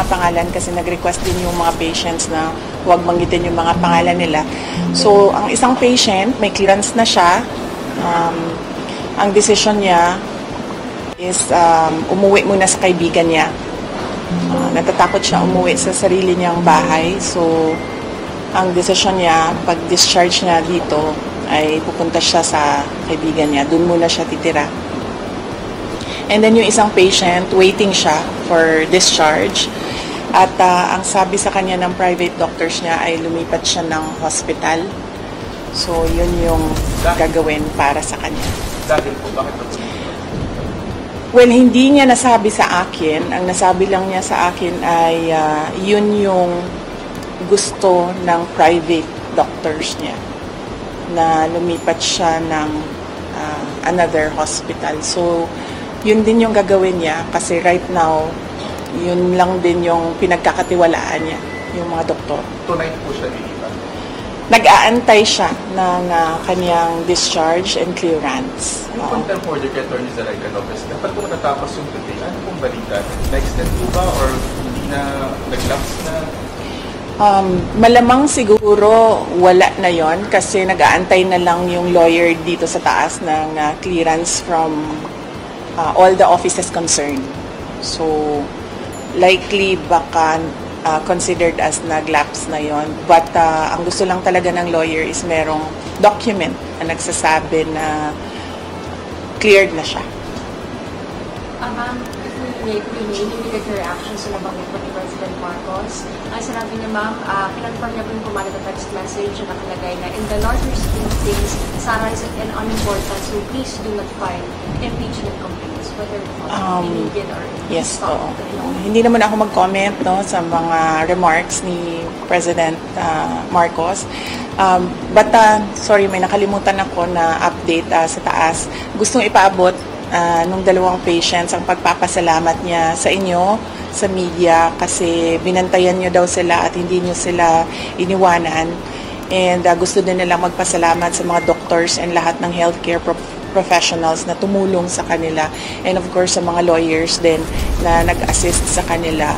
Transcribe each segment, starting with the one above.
mga pangalan kasi nag-request din yung mga patients na huwag banggitin yung mga pangalan nila. So, ang isang patient, may clearance na siya. Ang decision niya is umuwi muna sa kaibigan niya. Natatakot siya umuwi sa sarili niyang bahay. So, ang decision niya, pag discharge niya dito, ay pupunta siya sa kaibigan niya. Doon muna siya titira. And then yung isang patient, waiting siya for discharge. At ang sabi sa kanya ng private doctors niya ay lumipat siya ng hospital. So, yun yung gagawin para sa kanya. Dahil po, bakit po? Well, hindi niya nasabi sa akin. Ang nasabi lang niya sa akin ay yun yung gusto ng private doctors niya na lumipat siya ng another hospital. So, yun din yung gagawin niya kasi right now, yun lang din yung pinagkakatiwalaan niya, yung mga doktor. Tonight po siya lilipat? Nag-aantay siya ng kanyang discharge and clearance. Yung contempt order kay Atty. Zalaika Lopez, dapat po natapos yung today. Ano pong balita? Na-extend po ba or hindi na nag-lapse na? Malamang siguro wala na yon kasi nag-aantay na lang yung lawyer dito sa taas ng clearance from all the offices concerned. So, likely baka considered as nag-lapse na yon. But ang gusto lang talaga ng lawyer is merong document na nagsasabi na cleared na siya. Ma'am, if we may limited your reaction sa nabanggit po ni President Marcos, ang sinabi niya, ma'am, kinonfirm niya po yung pumalit na text message na nakalagay na in the larger scheme of things, Sara is an unimportant, so please do not file impeachment complaints, whether immediate or yes, oo. Hindi naman ako mag-comment sa mga remarks ni President Marcos. But sorry, may nakalimutan ako na update sa taas. Gustong ipaabot nung dalawang patients ang pagpapasalamat niya sa inyo, sa media, kasi binantayan niyo daw sila at hindi niyo sila iniwanan. And gusto din nilang magpasalamat sa mga doctors and lahat ng healthcare professionals na tumulong sa kanila. And of course, sa mga lawyers din na nag-assist sa kanila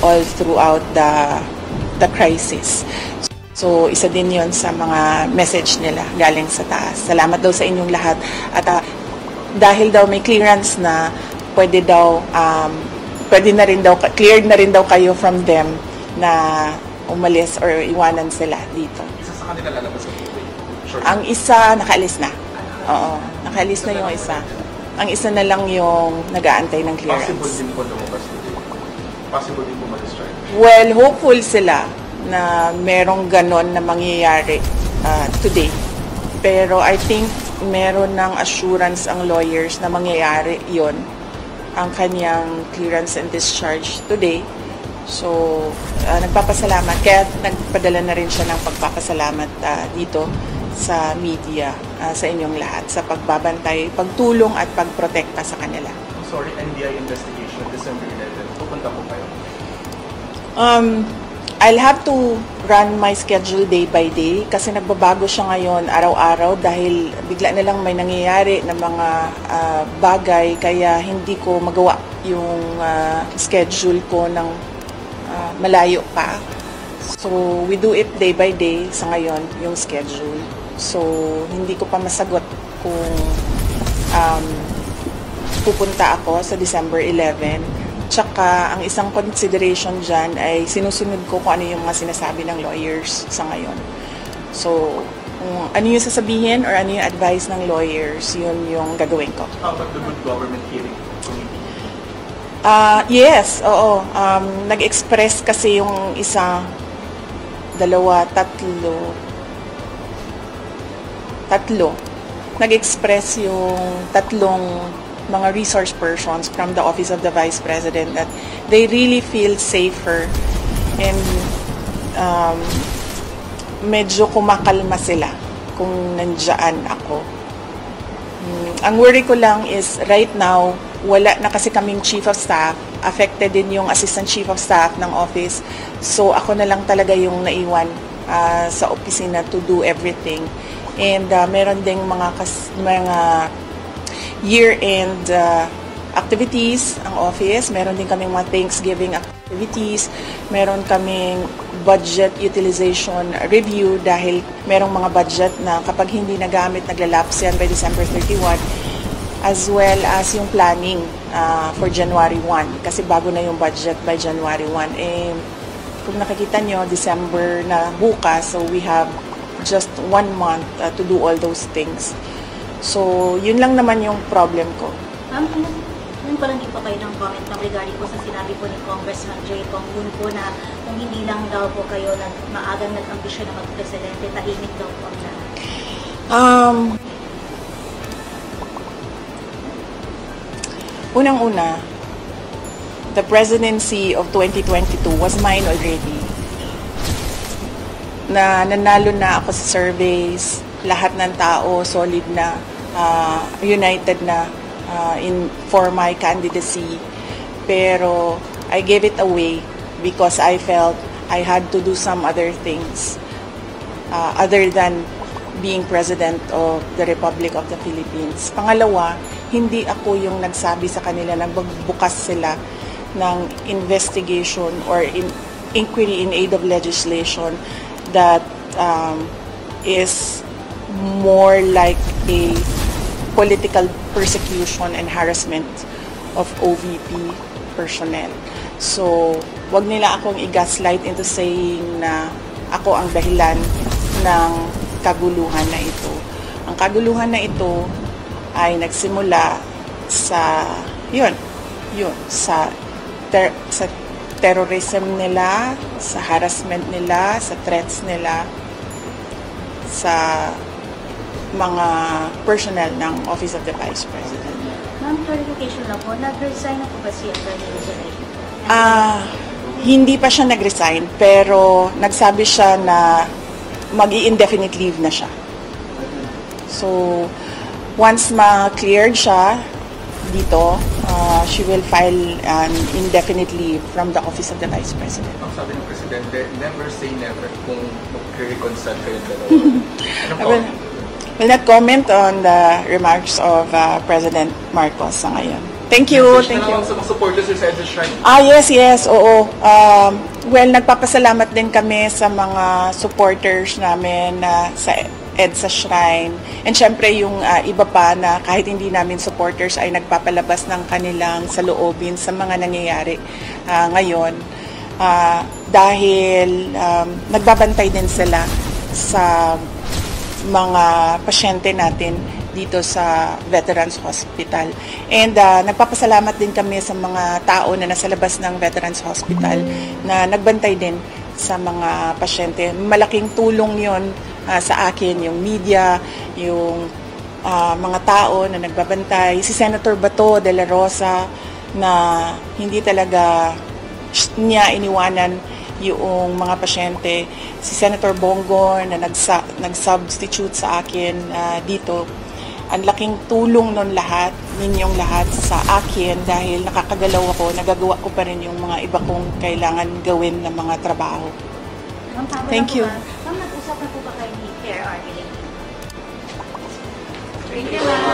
all throughout the crisis. So, isa din yon sa mga message nila galing sa taas. Salamat daw sa inyong lahat. At dahil daw may clearance na, pwede na rin daw, cleared na rin daw kayo from them na umalis or iwanan sila dito. Isa sa kanila lalabas sa today? Sure. Ang isa, nakaalis na. Oo, nakaalis na yung isa. Ang isa na lang yung nag-aantay ng clearance. Possible din po lumabas today? Possible din po ma-discharge? Well, hopeful sila na merong ganon na mangyayari today. Pero I think meron ng assurance ang lawyers na mangyayari yon ang kanyang clearance and discharge today. So, nagpapasalamat. Kaya nagpadala na rin siya ng pagpapasalamat dito sa media, sa inyong lahat, sa pagbabantay, pagtulong at pagprotekta sa kanila. Sorry, NBI investigation, December 11. Pupunta po kayo? I'll have to run my schedule day by day kasi nagbabago siya ngayon araw-araw dahil bigla na lang may nangyayari na mga bagay kaya hindi ko magawa yung schedule ko ng malayo pa. So, we do it day by day sa ngayon, yung schedule. So, hindi ko pa masagot kung pupunta ako sa December 11. Tsaka, ang isang consideration dyan ay sinusunod ko kung ano yung mga sinasabi ng lawyers sa ngayon. So, kung ano yung sasabihin or ano yung advice ng lawyers, yun yung gagawin ko. How about the Good Government Hearing Committee? Yes, oo. Nag-express kasi yung isa, dalawa, tatlo. Nag-express yung tatlong mga resource persons from the Office of the Vice President that they really feel safer and medyo kumakalma sila kung nandiyan ako. Ang worry ko lang is right now, wala na kasi kaming Chief of Staff, affected din yung Assistant Chief of Staff ng office. So ako na lang talaga yung naiwan sa opisina to do everything. And meron ding mga year-end activities ang office. Meron din kaming mga Thanksgiving activities. activities. Meron kaming budget utilization review dahil merong mga budget na kapag hindi nagamit, naglalapse yan by December 31, as well as yung planning for January 1 kasi bago na yung budget by January 1. Kung nakikita nyo, December na bukas, so we have just 1 month to do all those things. So, yun lang naman yung problem ko. Ma'am, yun pa lang din po kayo ng comment regarding po sa sinabi po ni Congressman J. Ponggun po na kung hindi lang daw po kayo maagang nag-ambisyon na mag-presidente, tahimik daw po ang lahat. Unang-una, the presidency of 2022 was mine already. Nanalo na ako sa surveys, lahat ng tao solid na, united na for my candidacy. Pero I gave it away because I felt I had to do some other things other than being President of the Republic of the Philippines. Pangalawa, hindi ako yung nagsabi sa kanila na magbukas sila ng investigation or inquiry in aid of legislation that is more like a political persecution and harassment of OVP personnel. So, wag nila akong i-gaslight into saying na ako ang dahilan ng kaguluhan na ito. Ang kaguluhan na ito ay nagsimula sa sa terrorism nila, sa harassment nila, sa threats nila sa mga personnel ng Office of the Vice President. Ma'am, clarification lang po, nag-resign na po ba si Atty. Rosario? Hindi pa siya nag-resign, pero nagsabi siya na mag-i-indefinite leave na siya. So, once ma-cleared siya dito, she will file an indefinite leave from the Office of the Vice President. Ang sabi ng Presidente, never say never kung mag-reconcile kayong dalawa. Will not comment on the remarks of President Marcos sa ngayon. Thank you. Thank you. Sa mga supporters sa EDSA Shrine. Yes, oo. Well, nagpapasalamat din kami sa mga supporters namin sa EDSA Shrine. And syempre yung iba pa na kahit hindi namin supporters ay nagpapalabas ng kanilang saloobin sa mga nangyayari ngayon. Dahil nagbabantay din sila sa mga pasyente natin dito sa Veterans Hospital. And nagpapasalamat din kami sa mga tao na nasa labas ng Veterans Hospital na nagbantay din sa mga pasyente. Malaking tulong yon sa akin, yung media, yung mga tao na nagbabantay. Si Senator Bato de la Rosa na hindi talaga niya iniwanan yung mga pasyente. Si Senator Bongo na nag-substitute sa akin dito. Ang laking tulong nun lahat, ninyong lahat sa akin dahil nakakagalaw ako, nagagawa ko pa rin yung mga iba kong kailangan gawin na mga trabaho. Thank you. Ma'am, nag-usap na po ba kayo ni PRR? Thank you, ma'am.